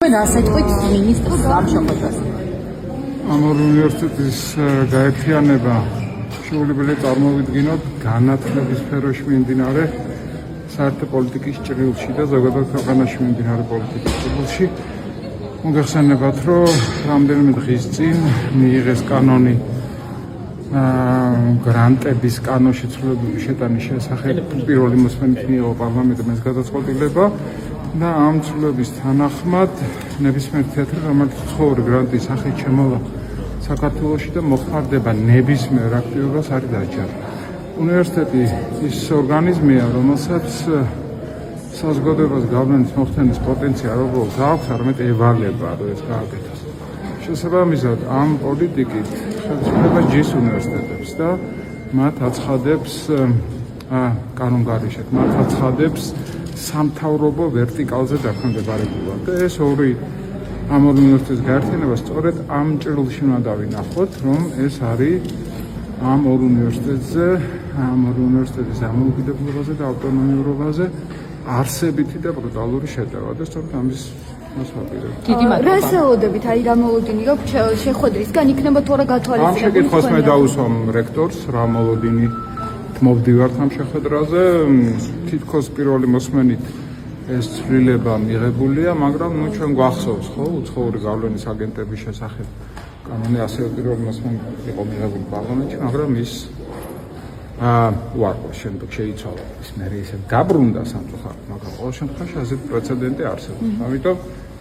რასაიტყვით მინისტრს ამ შეხვედრაზე? ამ უნივერსიტეტის გაერთიანება შეუძლებელი წარმოვიდგინოთ განათლების სფეროში მიმდინარე საერთო პოლიტიკის ჭრილში და ზოგადად ქვეყანაში მიმდინარე პოლიტიკის ჭრილში. მოგეხსენებათ, რომ რამდენიმე დღის წინ მიიღეს კანონი გრანტების კანონში ცვლილებების შეტანის შესახებ. პირველი მოსმენით მიიღო პარლამენტმა ეს გადაწყვეტილება. და ამ ცვლილების თანახმად ნებისმიერ თეატრს, რომელიც ცხოვრ გრანტის სახით შემოვა საქართველოში და მოხმარდება ნებისმიერ აქტივობას არის დაჯერა. უნივერსიტეტი ის ორგანიზმია, რომელსაც საზოგადოებას გავლენის მოხდენის პოტენციალი არ უბრალოდ აქვს, არამედ ევალება, რომ ეს გააკეთოს. შესაბამისად, ამ პოლიტიკით ხელისუფლება ჯის უნივერსიტეტებს და მათ აცხადებს კანონგარიშად, მათ აცხადებს სამთავრობო ვერტიკალზე დაქვემდებარებულად და ეს ამ ორი უნივერსიტეტის გაერთიანება სწორედ ამ ჭრილში უნდა დავინახოთ, რომ ეს არის ამ ორ უნივერსიტეტზე, ამ ორი უნივერსიტეტის დამოუკიდებლობაზე და ავტონომიურობაზე არსებითი და ბრუტალური შეტევა და სწორედ ამის მოსაპირე. რას ელოდებით, აი რა მოლოდინი გაქვთ შეხვედრისგან, იქნება თუ არა გათვალისწინებული? ამ შეკითხვას მე დავუსვამ რექტორს, რა მოლოდინი მოვდივართ ამ შეხვედრაზე. თითქოს პირველი მოსმენით ეს ცვლილება მიღებულია, მაგრამ ჩვენ გვახსოვს, ხო, უცხოური გავლენის აგენტების შესახებ კანონი ასევე პირველი მოსმენით იყო მიღებული პარლამენტში, მაგრამ ის უარყო შემდეგ შეიცვალა. ის მერე ისე დაბრუნდა სამწუხაროდ, მაგრამ ყოველ შემთხვევაში ასეთი პრეცედენტი არსებობს. ამიტომ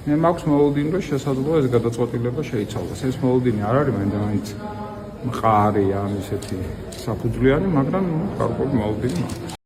მე მაქვს მოლოდინი, რომ შესაძლოა ეს გადაწყვეტილება შეიცვალოს. ეს მოლოდინი არ არის მაინც მყარი ან ისეთი საფუძვლიანი, მაგრამ გარკვეული მოლოდინი მაქვს.